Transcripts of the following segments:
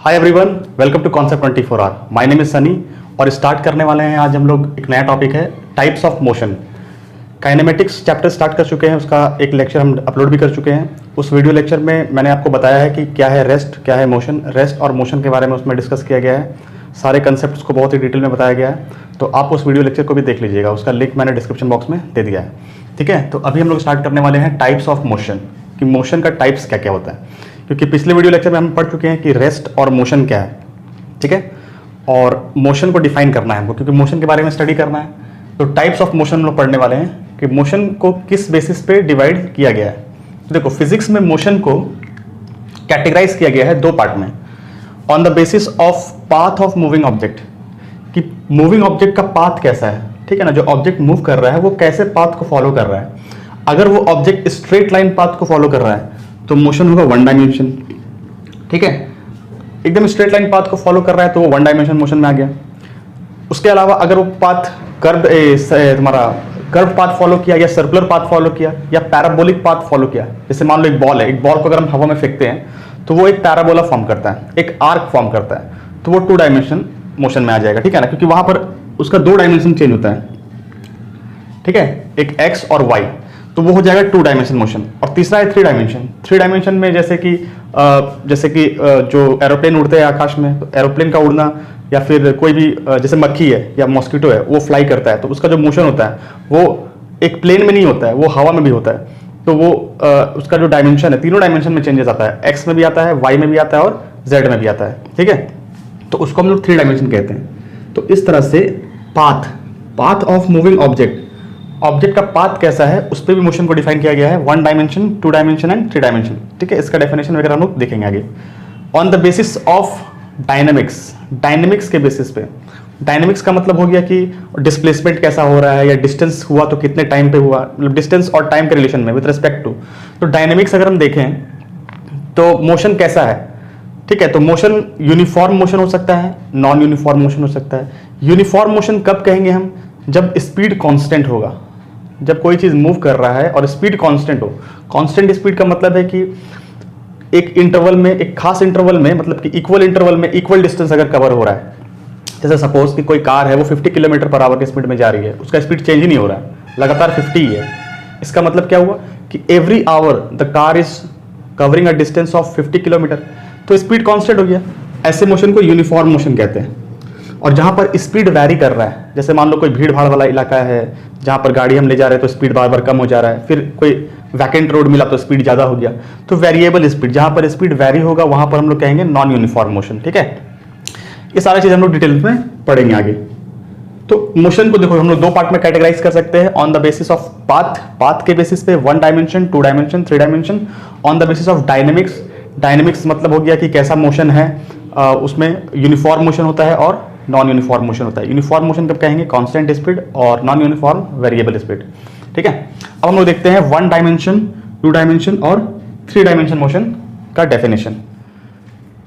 Hi everyone, welcome to concept 24 hour. My name is Sunny और start करने वाले हैं आज हम लोग एक नया टॉपिक है types of motion. Kinematics chapter start कर चुके हैं, उसका एक लेक्चर हम अपलोड भी कर चुके हैं। उस वीडियो लेक्चर में मैंने आपको बताया है कि क्या है रेस्ट, क्या है मोशन। रेस्ट और मोशन के बारे में उसमें डिस्कस किया गया है, सारे कंसेप्ट्स को बहुत ही डिटेल में बताया गया है। तो आप उस वीडियो लेक्चर को भी देख लीजिएगा, उसका लिंक मैंने डिस्क्रिप्शन बॉक्स में दे दिया है। ठीक है, तो अभी हम लोग स्टार्ट करने वाले हैं टाइप्स ऑफ मोशन, कि मोशन का टाइप्स क्या क्या होता है। क्योंकि पिछले वीडियो लेक्चर में हम पढ़ चुके हैं कि रेस्ट और मोशन क्या है। ठीक है, और मोशन को डिफाइन करना है हमको, क्योंकि मोशन के बारे में स्टडी करना है। तो टाइप्स ऑफ मोशन हम लोग पढ़ने वाले हैं कि मोशन को किस बेसिस पे डिवाइड किया गया है। तो देखो, फिजिक्स में मोशन को कैटेगराइज किया गया है दो पार्ट में, on the basis of path of moving object, कि मूविंग ऑब्जेक्ट का पाथ कैसा है। ठीक है ना, जो ऑब्जेक्ट मूव कर रहा है वो कैसे पाथ को फॉलो कर रहा है। अगर वो ऑब्जेक्ट स्ट्रेट लाइन पाथ को फॉलो कर रहा है तो मोशन होगा वन डायमेंशन। ठीक है, एकदम स्ट्रेट लाइन पाथ को फॉलो कर रहा है तो वो वन डायमेंशन मोशन में आ गया। उसके अलावा अगर वो पाथ तुम्हारा कर्व पाथ फॉलो किया या सर्कुलर पाथ फॉलो किया या पैराबोलिक पाथ फॉलो किया, जैसे मान लो एक बॉल है, एक बॉल को अगर हम हवा में फेंकते हैं तो वो एक पैराबोला फॉर्म करता है, एक आर्क फॉर्म करता है, तो वो टू डायमेंशन मोशन में आ जाएगा। ठीक है ना, क्योंकि वहां पर उसका दो डायमेंशन चेंज होता है। ठीक है, एक एक्स और वाई, तो वो हो जाएगा टू डायमेंशन मोशन। और तीसरा है थ्री डायमेंशन। थ्री डायमेंशन में जैसे कि जो एरोप्लेन उड़ते हैं आकाश में, तो एरोप्लेन का उड़ना, या फिर कोई भी जैसे मक्खी है या मॉस्किटो है वो फ्लाई करता है, तो उसका जो मोशन होता है वो एक प्लेन में नहीं होता है, वो हवा में भी होता है। तो वो उसका जो डायमेंशन है, तीनों डायमेंशन में चेंजेस आता है, एक्स में भी आता है, वाई में भी आता है और जेड में भी आता है। ठीक है, तो उसको हम लोग थ्री डायमेंशन कहते हैं। तो इस तरह से पाथ ऑफ मूविंग ऑब्जेक्ट का पाथ कैसा है उस पर भी मोशन को डिफाइन किया गया है, one dimension, two dimension and three dimension. ठीक है, इसका डेफिनेशन वगैरह हम लोग देखेंगे आगे। On the basis of dynamics के बेसिस पे, डायनेमिक्स का मतलब हो गया कि डिस्प्लेसमेंट कैसा हो रहा है या डिस्टेंस हुआ तो कितने टाइम पे हुआ, मतलब डिस्टेंस और टाइम के रिलेशन में विद रिस्पेक्ट टू। तो डायनेमिक्स अगर हम देखें तो मोशन कैसा है। ठीक है, तो मोशन यूनिफॉर्म मोशन हो सकता है, नॉन यूनिफॉर्म मोशन हो सकता है। यूनिफॉर्म मोशन कब कहेंगे हम, जब स्पीड कांस्टेंट होगा, जब कोई चीज मूव कर रहा है और स्पीड कांस्टेंट हो। कांस्टेंट स्पीड का मतलब है कि एक इंटरवल में, एक खास इंटरवल में, मतलब कि इक्वल इंटरवल में इक्वल डिस्टेंस अगर कवर हो रहा है। जैसे सपोज कि कोई कार है, वो 50 किलोमीटर पर आवर की स्पीड में जा रही है, उसका स्पीड चेंज ही नहीं हो रहा है, लगातार 50 ही है। इसका मतलब क्या हुआ कि every hour the car is covering a distance of 50 kilometre, तो स्पीड कांस्टेंट हो गया। ऐसे मोशन को यूनिफॉर्म मोशन कहते हैं। और जहां पर स्पीड वैरी कर रहा है, जैसे मान लो कोई भीड़ भाड़ वाला इलाका है जहां पर गाड़ी हम ले जा रहे हैं तो स्पीड बार बार कम हो जा रहा है, फिर कोई वैकेंट रोड मिला तो स्पीड ज्यादा हो गया, तो वेरिएबल स्पीड, जहां पर स्पीड वैरी होगा वहां पर हम लोग कहेंगे नॉन यूनिफॉर्म मोशन। ठीक है, ये सारी चीज हम लोग डिटेल में पढ़ेंगे आगे। तो मोशन को देखो हम लोग दो पार्ट में कैटेगराइज कर सकते हैं, on the basis of path के बेसिस पे one dimension, two dimension, three dimension. On the basis of dynamics मतलब हो गया कि कैसा मोशन है, उसमें यूनिफॉर्म मोशन होता है और नॉन यूनिफॉर्म मोशन होता है। यूनिफॉर्म मोशन कब कहेंगे, कांस्टेंट स्पीड, और नॉन यूनिफॉर्म वेरिएबल स्पीड। ठीक है, अब हम लोग देखते हैं वन डायमेंशन, टू डायमेंशन और थ्री डायमेंशन मोशन का definition.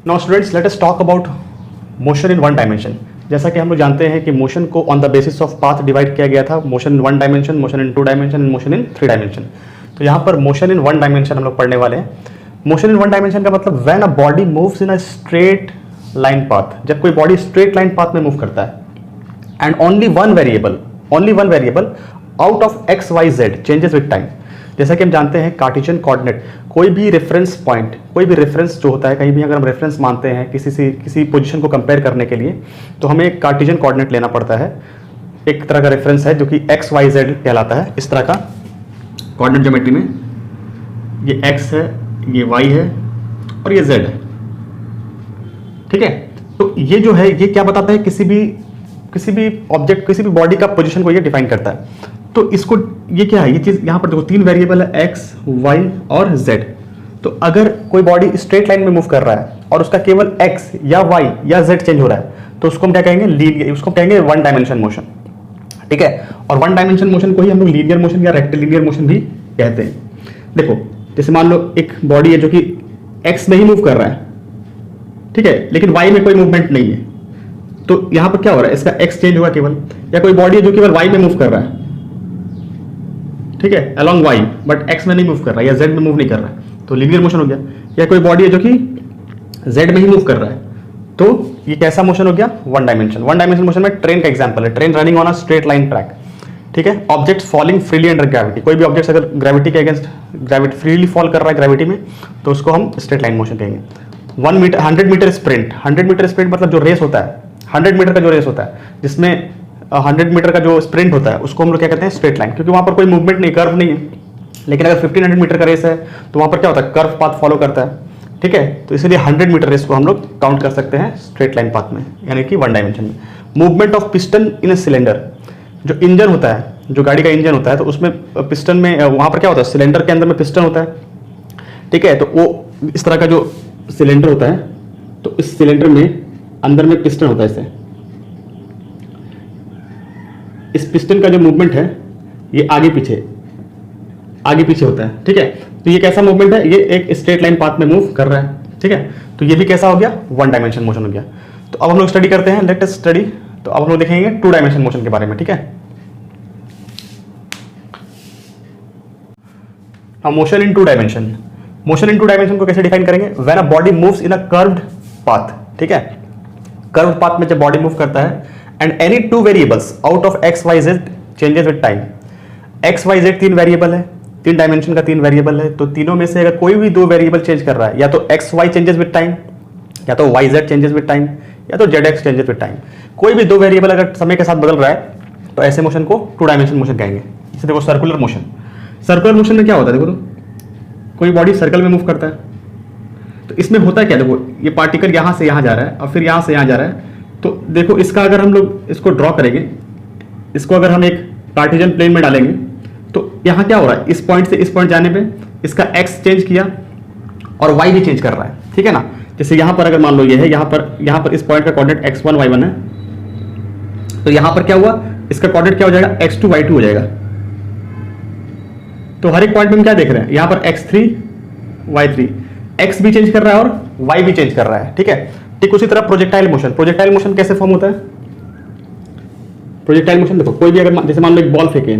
Now students, let us talk about motion in one dimension. जैसा कि हम लोग जानते हैं कि मोशन को on the basis of path divide किया गया था, motion in one dimension, motion in two dimension and motion in three dimension. तो यहाँ पर मोशन इन वन डायमेंशन हम लोग पढ़ने वाले हैं। मोशन इन वन डायमेंशन का मतलब when a body moves in a straight line path, जब कोई बॉडी स्ट्रेट लाइन पाथ में मूव करता है, and only one variable out of X Y Z changes with time. जैसा कि हम जानते हैं कार्टेशियन कोऑर्डिनेट, कोई भी रेफरेंस पॉइंट, कोई भी रेफरेंस जो होता है, कहीं भी अगर हम रेफरेंस मानते हैं किसी पोजीशन को कंपेयर करने के लिए, तो हमें कार्टेशियन कोऑर्डिनेट लेना पड़ता है। एक तरह का रेफरेंस है जो कि एक्स वाई जेड कहलाता है। इस तरह का कोऑर्डिनेट ज्योमेट्री में ये एक्स है, ये वाई है और ये जेड है। ठीक है, तो ये जो है ये क्या बताता है, किसी भी ऑब्जेक्ट, किसी भी बॉडी का पोजीशन को ये डिफाइन करता है। तो इसको, ये क्या है, ये चीज यहां पर देखो, तीन वेरिएबल है, एक्स, वाई और जेड। तो अगर कोई बॉडी स्ट्रेट लाइन में मूव कर रहा है और उसका केवल एक्स या वाई या जेड चेंज हो रहा है, तो उसको हम क्या कहेंगे, उसको कहेंगे वन डायमेंशन मोशन। ठीक है, और वन डायमेंशन मोशन को ही हम लोग लीनियर मोशन या रेक्टिलिनियर मोशन भी कहते हैं। देखो, जैसे मान लो एक बॉडी है जो कि एक्स में ही मूव कर रहा है, ठीक है, लेकिन वाई में कोई मूवमेंट नहीं है, तो यहां पर क्या हो रहा है, इसका एक्स चेंज हुआ केवल। या कोई बॉडी है जो केवल वाई में मूव कर रहा है, ठीक है, अलोंग वाई, बट एक्स में नहीं मूव कर रहा है या जेड में मूव नहीं कर रहा है, तो लीनियर मोशन हो गया। या कोई बॉडी है जो कि जेड में ही मूव कर रहा है, तो ये कैसा मोशन हो गया, one dimension. One dimension motion में ट्रेन का एग्जांपल है, train running on a straight line track, ठीक है। Objects falling freely under gravity, कोई भी ऑब्जेक्ट अगर ग्रेविटी के अगेंस्ट ग्रेविटी फ्रीली फॉल कर रहा है ग्रेविटी में, तो उसको हम स्ट्रेट लाइन मोशन कहेंगे। 1 metre 100 metre sprint, 100 metre sprint मतलब जो रेस होता है 100 मीटर का जो रेस होता है, जिसमें 100 मीटर का जो स्प्रिंट होता है उसको हम लोग क्या कहते हैं, स्ट्रेट लाइन, क्योंकि वहां पर कोई मूवमेंट नहीं, कर्व नहीं है। लेकिन अगर 1500 मीटर का रेस है तो वहां पर क्या होता है, कर्व पाथ फॉलो करता है, ठीक है। तो इसलिए 100 मीटर रेस को हम लोग काउंट कर सकते हैं स्ट्रेट लाइन पाथ में, यानी कि वन डायमेंशन में। Movement of piston in a cylinder, जो इंजन होता है, जो गाड़ी का इंजन होता है, तो उसमें पिस्टन में वहां पर क्या होता है, सिलेंडर के अंदर में पिस्टन होता है, ठीक है। तो वो इस तरह का जो सिलेंडर होता है, तो इस सिलेंडर में अंदर में पिस्टन होता है। इस पिस्टन का जो मूवमेंट है ये आगे पीछे होता है, ठीक है। तो ये कैसा मूवमेंट है, ये एक स्ट्रेट लाइन पाथ में मूव कर रहा है, ठीक है। तो ये भी कैसा हो गया, वन डायमेंशन मोशन हो गया। तो अब हम लोग स्टडी करते हैं, लेट अस स्टडी। तो अब हम लोग देखेंगे टू डायमेंशन मोशन के बारे में, ठीक है। Motion in two dimension, motion in two dimension को कैसे डिफाइन करेंगे, when a body moves in a curved path, ठीक है। कर्व्ड पाथ में जब बॉडी मूव करता है, and any two variables out of X Y Z changes with time. X Y Z 3 variable है, 3 डायमेंशन का 3 वेरिएबल है, तो तीनों में से अगर कोई भी 2 वेरिएबल चेंज कर रहा है, या तो X Y changes with time, या तो Y Z changes with time, या तो Z X changes with time, कोई भी 2 वेरिएबल अगर समय के साथ बदल रहा है, तो ऐसे मोशन को टू डायमेंशन मोशन कहेंगे। जैसे देखो सर्कुलर मोशन, सर्कुलर मोशन में क्या होता है, देखो तो कोई बॉडी सर्कल में मूव करता है, तो इसमें होता है क्या, देखो ये पार्टिकल यहाँ से यहाँ जा रहा है और फिर यहाँ से यहाँ जा रहा है। तो देखो इसका अगर हम लोग इसको ड्रॉ करेंगे, इसको अगर हम एक कार्टेशियन प्लेन में डालेंगे, तो यहाँ क्या हो रहा है, इस पॉइंट से इस पॉइंट जाने पे इसका एक्स चेंज किया और वाई भी चेंज कर रहा है, ठीक है ना। जैसे यहाँ पर अगर मान लो ये है, यहाँ पर इस पॉइंट का कोऑर्डिनेट x1 y1 है, तो यहाँ पर क्या हुआ, इसका कोऑर्डिनेट क्या हो जाएगा, x2 y2 हो जाएगा। तो हर एक पॉइंट में हम क्या देख रहे हैं, यहाँ पर x3 y3, x भी चेंज कर रहा है और y भी चेंज कर रहा है, ठीक है। ठीक उसी तरह प्रोजेक्टाइल मोशन, प्रोजेक्टाइल मोशन कैसे फॉर्म होता है, प्रोजेक्टाइल मोशन देखो कोई भी अगर जैसे मान लो एक बॉल फेंके,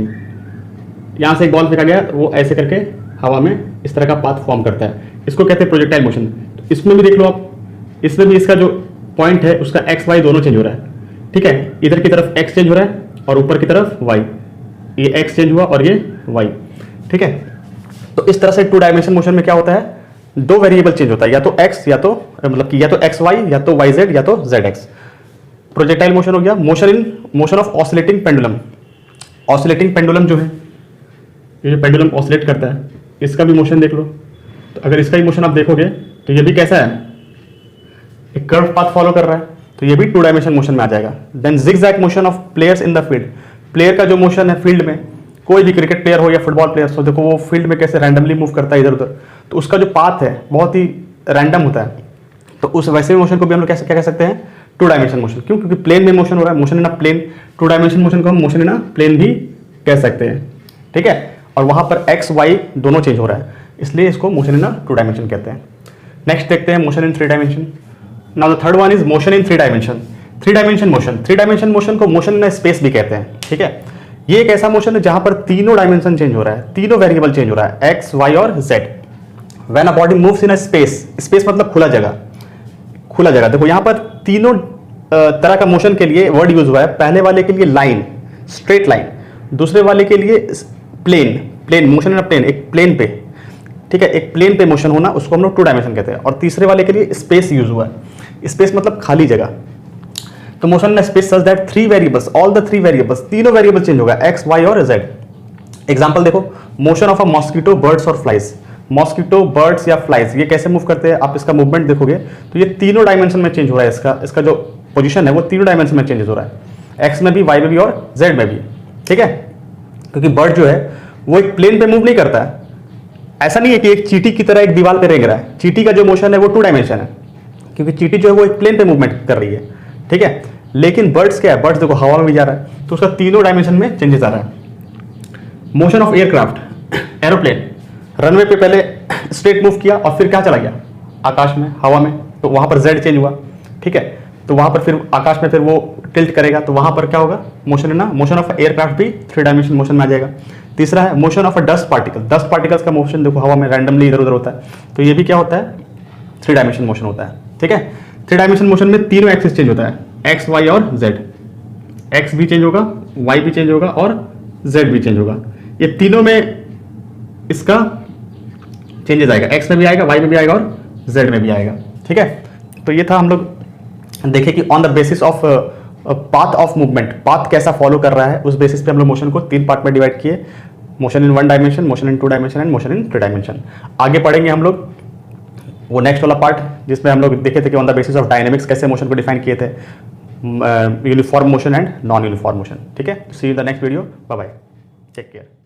यहाँ से एक बॉल फेंका गया, वो ऐसे करके हवा में इस तरह का पाथ फॉर्म करता है, इसको कहते हैं प्रोजेक्टाइल मोशन। तो इसमें भी देख लो आप, इसमें भी इसका जो पॉइंट है उसका एक्स वाई दोनों चेंज हो रहा है, ठीक है। इधर की तरफ एक्स चेंज हो रहा है और ऊपर की तरफ वाई, ये एक्स चेंज हुआ और ये वाई, ठीक है। तो इस तरह से टू डायमेंशन मोशन में क्या होता है, 2 वेरिएबल चेंज होता है, या तो एक्स या तो मतलब कि या तो एक्स वाई या तो वाई जेड या तो जेड एक्स। प्रोजेक्टाइल मोशन हो गया। Motion of oscillating pendulum, oscillating pendulum जो है, ये जो पेंडुलम ऑसिलेट करता है, इसका भी मोशन देख लो। तो अगर इसका ही मोशन आप देखोगे तो ये भी कैसा है, एक कर्व पाथ फॉलो कर रहा है, तो ये भी टू डायमेंशन मोशन में आ जाएगा। Then zigzag motion of players in the field, player का जो मोशन है फील्ड में, कोई भी क्रिकेट प्लेयर हो या फुटबॉल प्लेयर हो, देखो वो फील्ड में कैसे रैंडमली मूव करता है इधर उधर, तो उसका जो पाथ है बहुत ही रैंडम होता है। तो उस वैसे मोशन को भी हम लोग क्या कह सकते हैं, टू डायमेंशन मोशन। क्यों, क्योंकि प्लेन में मोशन हो रहा है, motion in a plane. Two dimension motion को हम मोशन इन अ प्लेन भी कह सकते हैं, ठीक है। और वहां पर एक्स वाई दोनों चेंज हो रहा है, इसलिए इसको motion in a two dimension कहते हैं। नेक्स्ट देखते हैं motion in 3 dimension. Now the third one is motion in 3 dimension. 3 dimension motion, 3 dimension motion को मोशन इन स्पेस भी कहते हैं, ठीक है। ये एक ऐसा मोशन है जहां पर तीनों डायमेंशन चेंज हो रहा है, तीनों वेरिएबल चेंज हो रहा है, एक्स वाई और Z. When a body moves in a space, space मतलब खुला जगह, खुला जगह। देखो यहाँ पर तीनों तरह का मोशन के लिए वर्ड यूज हुआ है। पहले वाले के लिए लाइन, स्ट्रेट लाइन, दूसरे वाले के लिए plane, plane motion in a plane, एक प्लेन पे, ठीक है, एक प्लेन पे मोशन होना, उसको हम लोग टू डायमेंशन कहते हैं। और तीसरे वाले के लिए स्पेस यूज हुआ है, स्पेस मतलब खाली जगह। तो motion in space such that 3 variables, all the 3 variables, तीनों वेरिएबल चेंज होगा, एक्स वाई और जेड। एग्जांपल देखो, motion of a mosquito, birds और फ्लाइज। मॉस्किटो, बर्ड्स या फ्लाइज ये कैसे मूव करते हैं, आप इसका मूवमेंट देखोगे तो ये तीनों डायमेंशन में चेंज हो रहा है। इसका जो पोजीशन है वो तीनों डायमेंशन में चेंज हो रहा है, एक्स में भी, वाई में भी और जेड में भी, ठीक है। क्योंकि बर्ड जो है वो एक प्लेन पे मूव नहीं करता है। ऐसा नहीं है कि एक चींटी की तरह एक दीवार पे रेंग रहा है। चींटी का जो मोशन है वो टू डायमेंशन है, क्योंकि चींटी जो है वो एक प्लेन पे मूवमेंट कर रही है, ठीक है। लेकिन बर्ड्स क्या है, बर्ड्स देखो हवा में भी जा रहा है, तो उसका तीनों डायमेंशन में चेंजेस आ रहा है। Motion of aircraft, aeroplane, runway पे पहले स्ट्रेट मूव किया और फिर क्या चला गया, आकाश में, हवा में, तो वहां पर जेड चेंज हुआ, ठीक है। तो वहां पर फिर आकाश में फिर वो टिल्ट करेगा, तो वहां पर क्या होगा, मोशन है ना। मोशन ऑफ एयरक्राफ्ट भी 3 डायमेंशन मोशन में आ जाएगा। तीसरा है motion of a dust particle. Dust particles का मोशन देखो हवा में रैंडमली इधर उधर होता है, तो ये भी क्या होता है, 3 डायमेंशन मोशन होता है, ठीक है। 3 डायमेंशन मोशन में तीनों एक्सिस चेंज होता है, एक्स वाई और जेड। एक्स भी चेंज होगा, वाई भी चेंज होगा और जेड भी चेंज होगा। ये तीनों में इसका चेंजेस आएगा, एक्स में भी आएगा, वाई में भी आएगा और जेड में भी आएगा। ठीक है, तो ये था हम लोग देखें कि on the basis of path of movement, path कैसा फॉलो कर रहा है, उस बेसिस पे हम लोग मोशन को 3 पार्ट में डिवाइड किए, motion in 1 dimension, motion in 2 dimension and motion in 3 dimension. आगे पढ़ेंगे हम लोग वो नेक्स्ट वाला पार्ट जिसमें हम लोग देखे थे कि on the basis of dynamics कैसे मोशन को डिफाइन किए थे, uniform motion and non uniform motion. ठीक है, see you in the next video, bye bye, take care.